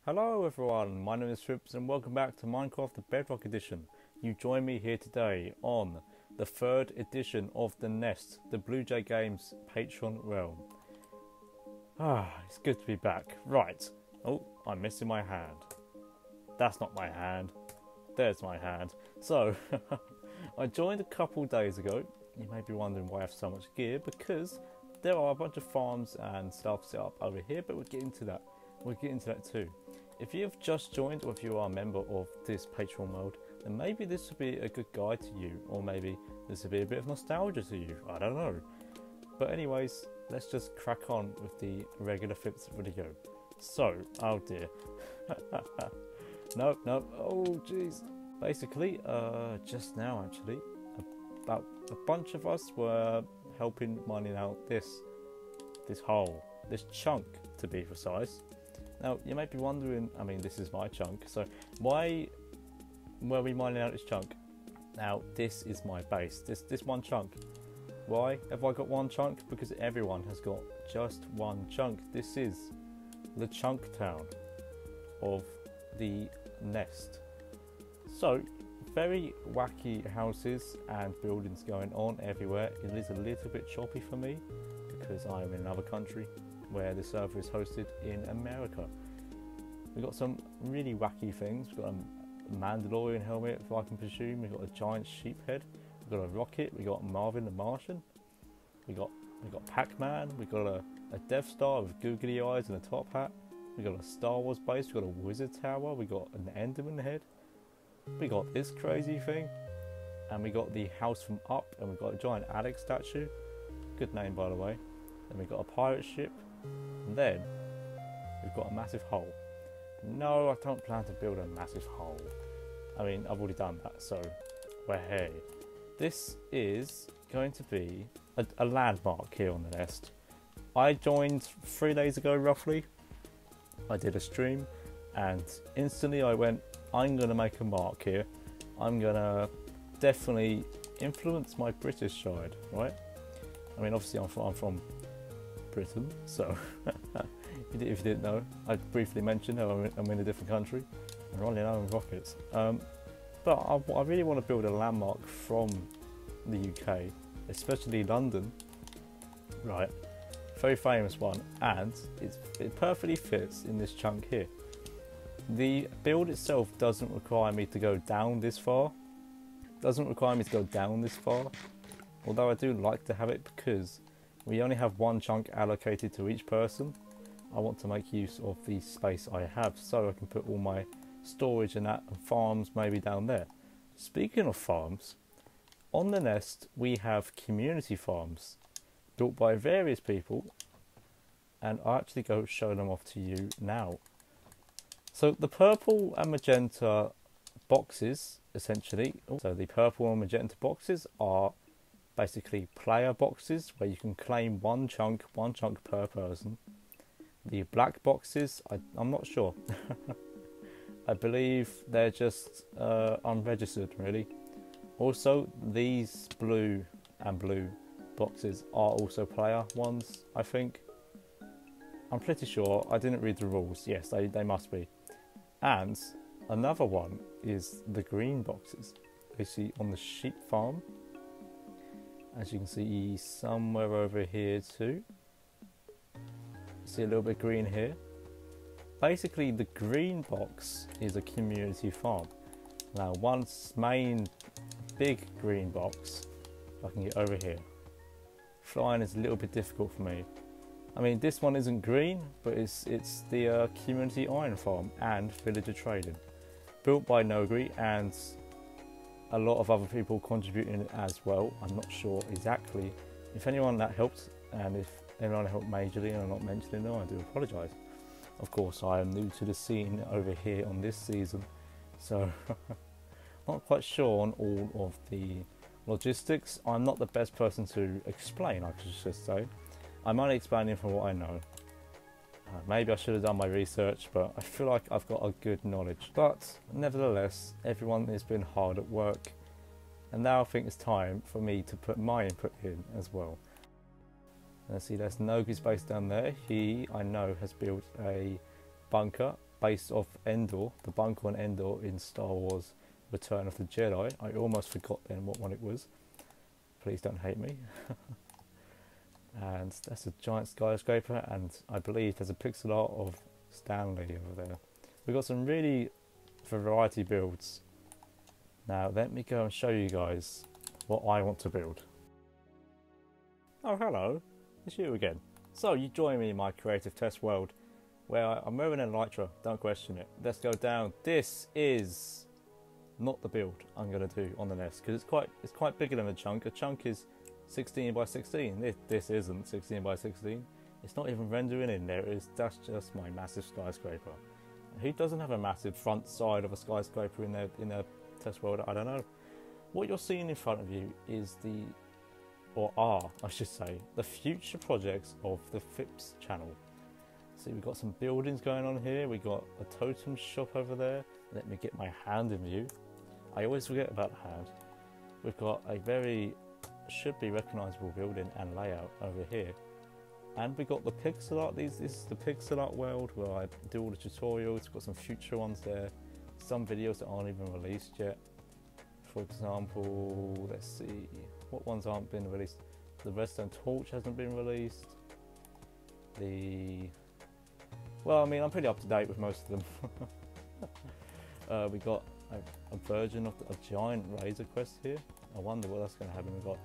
Hello everyone, my name is Trips and welcome back to Minecraft the Bedrock edition. You join me here today on the third edition of the Nest, the BluJayGames Patron realm. It's good to be back. Right, oh, I'm missing my hand. That's not my hand. There's my hand. So, I joined a couple days ago. You may be wondering why I have so much gear, because there are a bunch of farms and stuff set up over here, but we'll get into that. We'll get into that too. If you have just joined or if you are a member of this Patreon world, then maybe this would be a good guide to you, or maybe this would be a bit of nostalgia to you. I don't know. But anyways, let's just crack on with the regular flips video. So, oh dear. No, oh jeez. Basically, just now actually, about a bunch of us were helping mining out this hole, this chunk to be precise. Now, you may be wondering, I mean, this is my chunk, so why were we mining out this chunk? Now, this is my base, this one chunk. Why have I got one chunk? Because everyone has got just one chunk. This is the chunk town of the Nest. So, very wacky houses and buildings going on everywhere. It is a little bit choppy for me because I am in another country where the server is hosted in America. We've got some really wacky things. We've got a Mandalorian helmet, if I can presume. We've got a giant sheep head. We've got a rocket. We've got Marvin the Martian. We got Pac-Man. We've got a Death Star with googly eyes and a top hat. We've got a Star Wars base. We've got a wizard tower. We've got an Enderman head. We got this crazy thing. And we got the house from Up. And we've got a giant Alex statue. Good name, by the way. Then we've got a pirate ship. And then we've got a massive hole. No, I don't plan to build a massive hole. I mean, I've already done that, so well, hey. This is going to be a landmark here on the Nest. I joined 3 days ago, roughly. I did a stream, and instantly I went, I'm going to make a mark here. I'm going to definitely influence my British side, right? I mean, obviously I'm from Britain, so if you didn't know, I briefly mentioned how I'm in a different country and running out of rockets. But I really want to build a landmark from the UK, especially London, right? Very famous one, and it perfectly fits in this chunk here. The build itself doesn't require me to go down this far. Although I do like to have it because we only have one chunk allocated to each person. I want to make use of the space I have so I can put all my storage and that, and farms maybe down there. Speaking of farms, on the Nest we have community farms built by various people, and I'll actually go show them off to you now. So the purple and magenta boxes, essentially, so the purple and magenta boxes are basically player boxes where you can claim one chunk per person. The black boxes, I'm not sure. I believe they're just unregistered, really. Also, these blue and blue boxes are also player ones, I think. I'm pretty sure. I didn't read the rules. Yes, they must be. And another one is the green boxes. You see on the sheep farm. As you can see somewhere over here too. See a little bit green here. Basically the green box is a community farm. Now one main big green box, if I can get over here. Flying is a little bit difficult for me. I mean, this one isn't green, but it's the community iron farm and villager trading. Built by Nogri and a lot of other people contributing as well. I'm not sure exactly. If anyone that helped, and if anyone helped majorly and I'm not mentioning them, I do apologise. Of course, I am new to the scene over here on this season, so not quite sure on all of the logistics. I'm not the best person to explain, I should just say. I'm only explaining from what I know. Maybe I should have done my research, but I feel like I've got a good knowledge. But nevertheless, everyone has been hard at work, and now I think it's time for me to put my input in as well. And see, there's Nogi's base down there. He, I know, has built a bunker based off Endor, the bunker on Endor in Star Wars Return of the Jedi. I almost forgot then what one it was. Please don't hate me. And that's a giant skyscraper, and I believe there's a pixel art of Stanley over there. We've got some really variety builds. Now let me go and show you guys what I want to build. Oh hello, it's you again. So you join me in my creative test world where I'm wearing an elytra, don't question it. Let's go down. This is not the build I'm going to do on the nest because it's quite bigger than a chunk. A chunk is 16 by 16. This isn't 16 by 16. It's not even rendering in there. That's just my massive skyscraper. Who doesn't have a massive front side of a skyscraper in their test world? I don't know. What you're seeing in front of you is I should say, the future projects of the FIPS channel. See, we've got some buildings going on here. We've got a totem shop over there. Let me get my hand in view. I always forget about the hand. We've got a should be recognisable building and layout over here. And we got the pixel art. This is the pixel art world where I do all the tutorials. We've got some future ones there. Some videos that aren't even released yet. For example, let's see, what ones aren't been released? The Redstone Torch hasn't been released. Well, I mean, I'm pretty up to date with most of them. We got a version of a giant Razor Quest here. I wonder what that's going to happen. We've got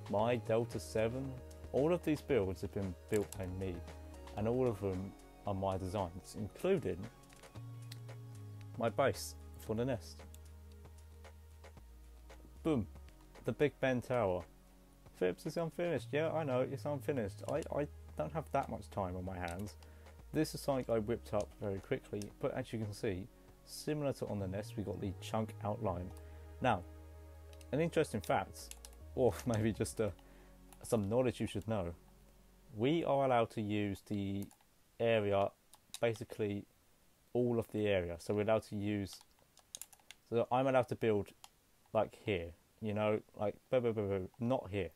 my Delta 7. All of these builds have been built by me, and all of them are my designs, including my base for the nest. Boom, the Big Ben Tower. Phipps is unfinished. Yeah, I know, it's unfinished. I don't have that much time on my hands. This is something I whipped up very quickly, but as you can see, similar to on the nest, we got the chunk outline. Now, an interesting fact, or maybe just some knowledge you should know. We are allowed to use the area, basically all of the area. So we're allowed to use, so I'm allowed to build like here, you know, like not here.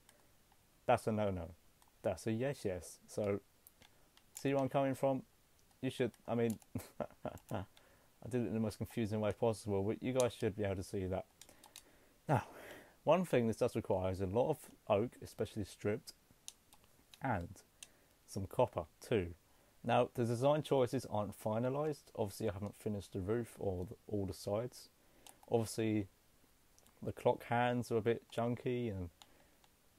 That's a no-no. That's a yes. So see where I'm coming from? You should, I mean, I did it in the most confusing way possible, but you guys should be able to see that. Now, one thing this does require is a lot of oak, especially stripped, and some copper too. Now, the design choices aren't finalised. Obviously, I haven't finished the roof or all the sides. Obviously, the clock hands are a bit junky and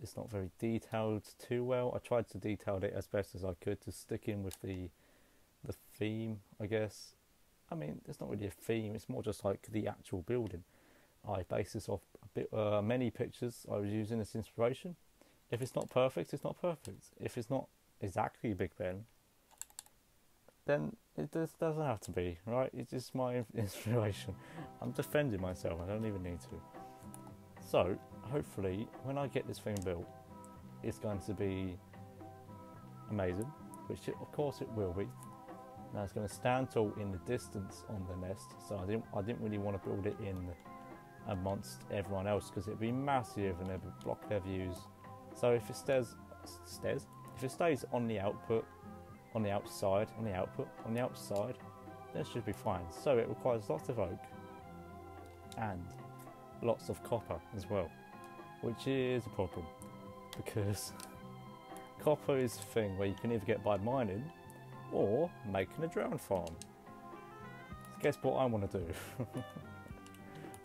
it's not very detailed too well. I tried to detail it as best as I could to stick in with the theme, I guess. I mean, it's not really a theme, it's more just like the actual building. I based this off many pictures I was using as inspiration. If it's not perfect, it's not perfect. If it's not exactly Big Ben, then it just doesn't have to be, right? It's just my inspiration. I'm defending myself, I don't even need to. So, hopefully, when I get this thing built, it's going to be amazing, which of course it will be. Now it's going to stand tall in the distance on the nest, so I didn't really want to build it in amongst everyone else because it'd be massive and it would block their views. So if it stays on the output, on the outside, then it should be fine. So it requires lots of oak and lots of copper as well, which is a problem because copper is a thing where you can either get by mining or making a drone farm. So guess what I want to do?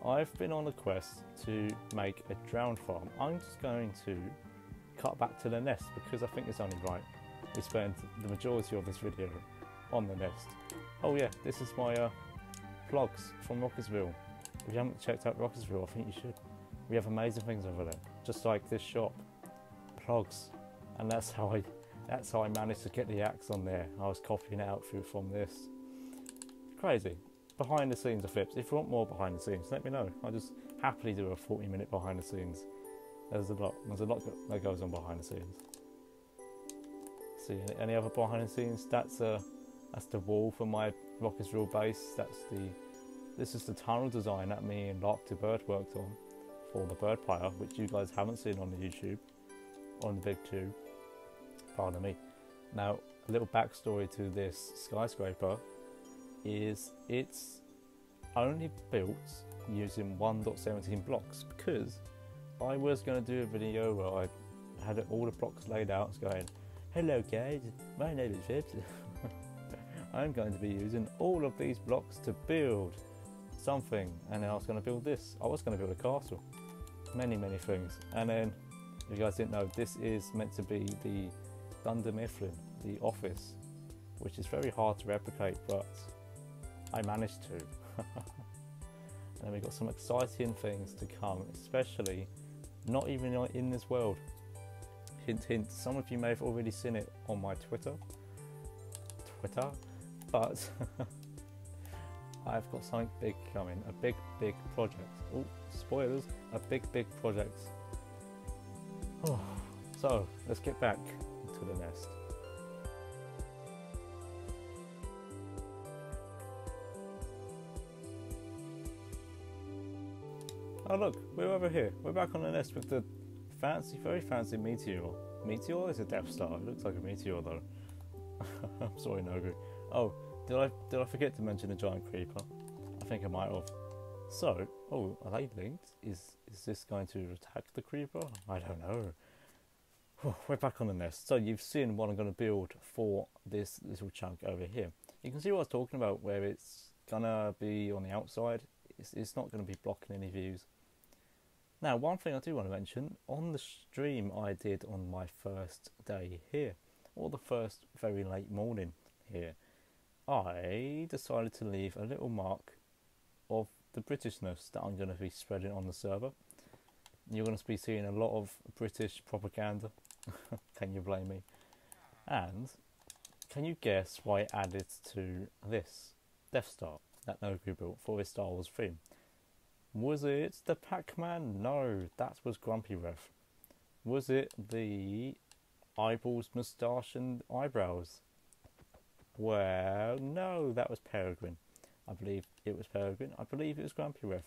I've been on a quest to make a drone farm. I'm just going to cut back to the nest because I think it's only right. We spend the majority of this video on the nest. Oh yeah, this is my vlogs from Rocketsville. If you haven't checked out Rocketsville, I think you should. We have amazing things over there, just like this shop, plugs, and that's how I managed to get the axe on there. I was copying it out from this. Crazy. Behind the scenes of FIPS. If you want more behind the scenes, let me know. I'll just happily do a 40-minute behind the scenes. There's a lot that goes on behind the scenes. See, any other behind the scenes? That's the wall for my Rocketsville base. This is the tunnel design that me and Lark the Bird worked on for the bird player, which you guys haven't seen on the YouTube, on the big tube. Pardon me. Now, a little backstory to this skyscraper. is it's only built using 1.17 blocks, because I was going to do a video where I had all the blocks laid out going, hello guys, my name is Vips. I'm going to be using all of these blocks to build something, and then I was going to build this. I was going to build a castle, many things, and then if you guys didn't know, this is meant to be the Dunder Mifflin, the office, which is very hard to replicate, but I managed to. And then we've got some exciting things to come, especially not even in this world. Hint hint, some of you may have already seen it on my Twitter, but I've got something big coming, a big project. Oh, spoilers, a big project. Oh, so let's get back to the nest. Oh look, we're over here. We're back on the nest with the very fancy meteor. Meteor is a Death Star. It looks like a meteor though. I'm sorry, Nogu. Oh, did I forget to mention the giant creeper? I think I might have. So, oh, are they linked? Is this going to attack the creeper? I don't know. We're back on the nest. So you've seen what I'm going to build for this little chunk over here. You can see what I was talking about, where it's gonna be on the outside. It's not going to be blocking any views. Now, one thing I do want to mention, on the stream I did on my first day here, or the first very late morning here, I decided to leave a little mark of the Britishness that I'm going to be spreading on the server. You're going to be seeing a lot of British propaganda. Can you blame me? And can you guess why I added to this Death Star that Nogu built for his Star Wars theme? Was it the Pac-Man? No, that was Grumpy Ref. Was it the eyeballs, moustache and eyebrows? Well, no, that was Peregrine. I believe it was Peregrine. I believe it was Grumpy Ref.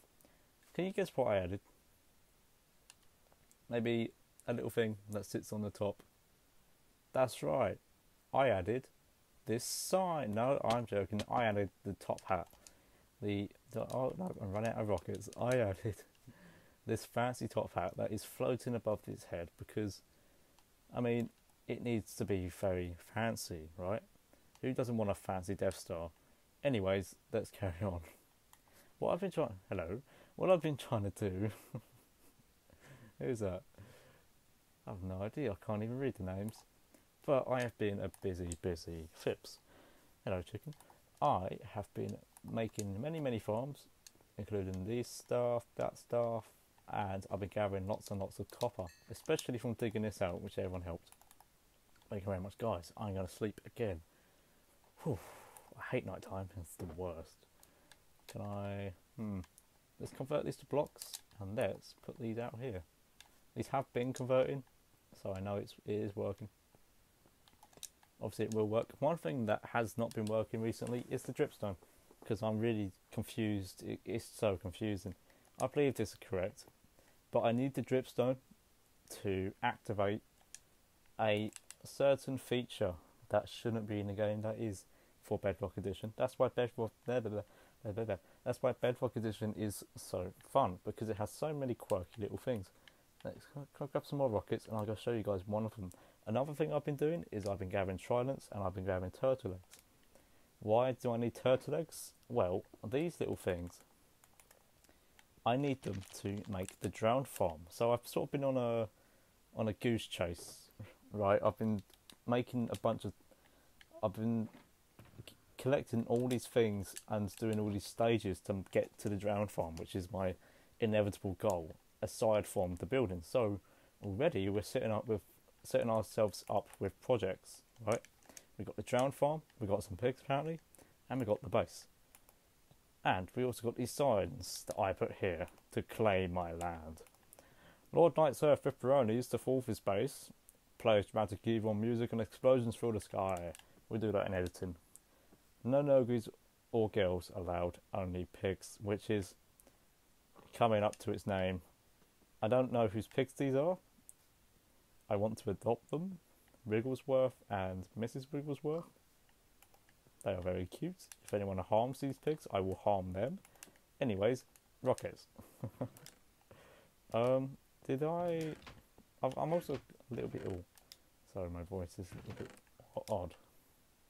Can you guess what I added? Maybe a little thing that sits on the top. That's right. I added this sign. No, I'm joking. I added the top hat. Oh no, I'm running out of rockets. I added this fancy top hat that is floating above its head because, I mean, it needs to be very fancy, right? Who doesn't want a fancy Death Star? Anyways, let's carry on. What I've been trying to do. Who's that? I have no idea. I can't even read the names. But I have been a busy Fips. Hello, chicken. I have been making many farms, including this stuff, that stuff, and I've been gathering lots and lots of copper, especially from digging this out, which everyone helped. Thank you very much, guys. I'm going to sleep again. Whew. I hate night time. It's the worst. Can I... Let's convert these to blocks, and let's put these out here. These have been converting, so I know it is working. Obviously it will work. One thing that has not been working recently is the dripstone, because I'm really confused. It's so confusing. I believe this is correct, but I need the dripstone to activate a certain feature that shouldn't be in the game, that is for Bedrock Edition. That's why Bedrock Edition is so fun, because it has so many quirky little things. Let's grab some more rockets and I'll go show you guys one of them. Another thing I've been doing is I've been gathering tridents and I've been gathering turtle eggs. Why do I need turtle eggs? Well, these little things, I need them to make the drowned farm. So I've sort of been on a goose chase, right? I've been collecting all these things and doing all these stages to get to the drowned farm, which is my inevitable goal, aside from the building. So already we're setting ourselves up with projects, right? We've got the drowned farm, we've got some pigs apparently, and we've got the base. And we also got these signs that I put here to claim my land. Lord Knight's Earth Pepperonis to fall his base, plays dramatic evil music and explosions through the sky. We do that in editing. No Nogus or girls allowed, only pigs, which is coming up to its name. I don't know whose pigs these are. I want to adopt them. Wigglesworth and Mrs. Wigglesworth. They are very cute. If anyone harms these pigs, I will harm them. Anyways, rockets. Did I... I'm also a little bit ill. Sorry, my voice is a little bit odd.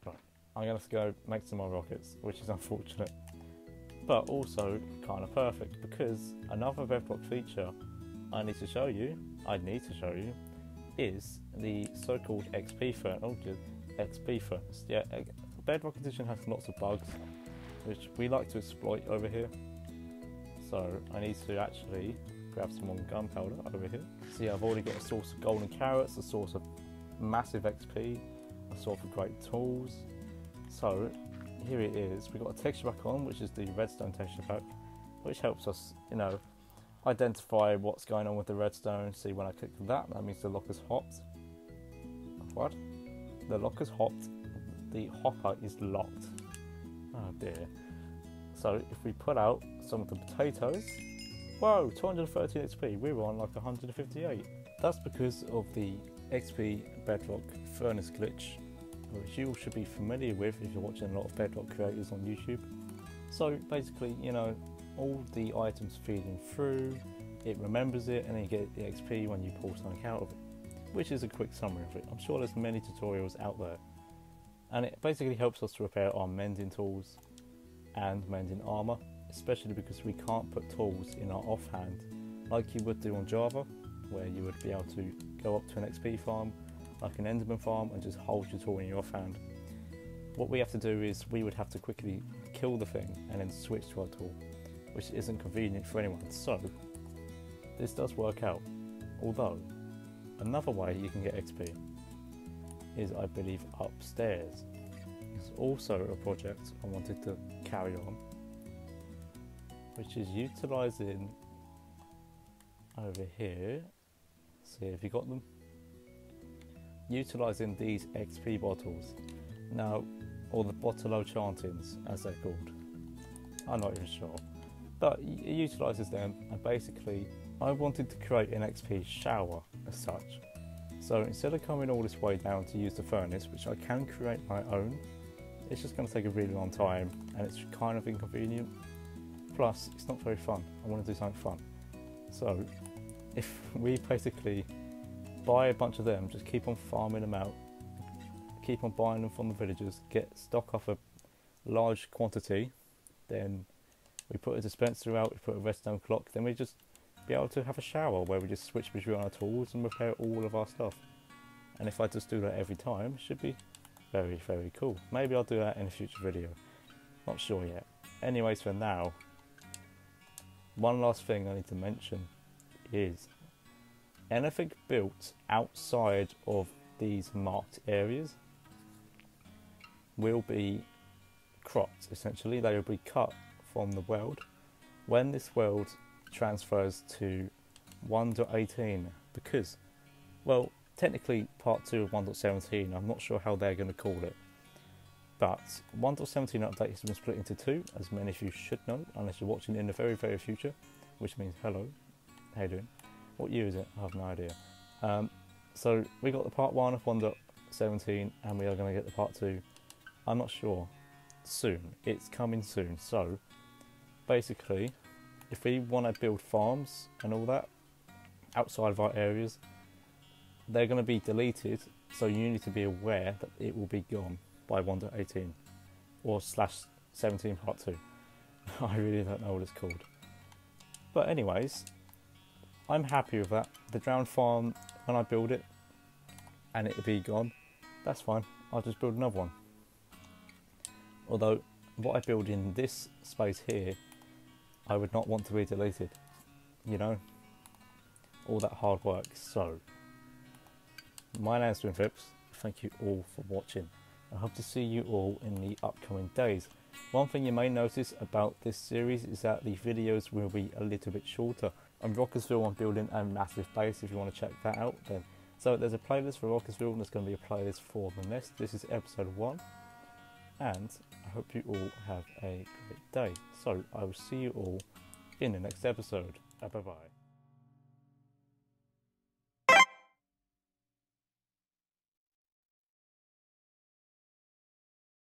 Right, I'm going to have to go make some more rockets, which is unfortunate. But also kind of perfect, because another Bedrock feature I need to show you, is the so-called XP furnace. Oh, XP furnace. Yeah, Bedrock Edition has lots of bugs, which we like to exploit over here. So I need to actually grab some more gunpowder over here. See, I've already got a source of golden carrots, a source of massive XP, a source of great tools. So here it is. We've got a texture pack on, which is the redstone texture pack, which helps us, you know, identify what's going on with the redstone. See, when I click that means the lock is hopped. What? The lock is hopped. The hopper is locked. Oh dear. So if we put out some of the potatoes, whoa, 213 XP. We were on like 158. That's because of the XP Bedrock furnace glitch, which you all should be familiar with if you're watching a lot of Bedrock creators on YouTube. So basically, you know, all the items feeding through, it remembers it, and then you get the XP when you pull something out of it, which is a quick summary of it. I'm sure there's many tutorials out there, and it basically helps us to repair our mending tools and mending armor, especially because we can't put tools in our offhand like you would do on Java, where you would be able to go up to an XP farm like an Enderman farm and just hold your tool in your offhand. What we have to do is we would have to quickly kill the thing and then switch to our tool, which isn't convenient for anyone. So this does work out. Although another way you can get XP is, I believe, upstairs. It's also a project I wanted to carry on, which is utilising over here. See if you got them. Utilising these XP bottles. Now, or the bottle chantings, as they're called. I'm not even sure. But it utilises them, and basically I wanted to create an XP shower as such. So instead of coming all this way down to use the furnace, which I can create my own, it's just going to take a really long time and it's kind of inconvenient. Plus, it's not very fun. I want to do something fun. So if we basically buy a bunch of them, just keep on farming them out, keep on buying them from the villagers, get stock off a large quantity, then we put a dispenser out, we put a redstone clock, then we just be able to have a shower where we just switch between our tools and repair all of our stuff. And if I just do that every time, it should be very, very cool. Maybe I'll do that in a future video. Not sure yet. Anyways, for now, one last thing I need to mention is anything built outside of these marked areas will be cropped, essentially. They will be cut from the world when this world transfers to 1.18, because, well, technically part 2 of 1.17, I'm not sure how they're going to call it, but 1.17 update has been split into 2, as many of you should know, unless you're watching in the very, very future, which means hello, how you doing? What year is it? I have no idea. So we got the part 1 of 1.17 and we are going to get the part 2, I'm not sure, soon. It's coming soon. So basically, if we want to build farms and all that outside of our areas, they're going to be deleted, so you need to be aware that it will be gone by 1.18 or /17 part 2. I really don't know what it's called. But anyways, I'm happy with that. The drowned farm, when I build it and it'll be gone, that's fine. I'll just build another one. Although what I build in this space here, I would not want to be deleted. You know, all that hard work. So, my name's BluJayGames. Thank you all for watching. I hope to see you all in the upcoming days. One thing you may notice about this series is that the videos will be a little bit shorter. On Rockersville, I'm building a massive base. If you want to check that out, then so there's a playlist for Rockersville, and there's going to be a playlist for the nest. This is episode 1, and I hope you all have a great day. So I will see you all in the next episode. Bye bye.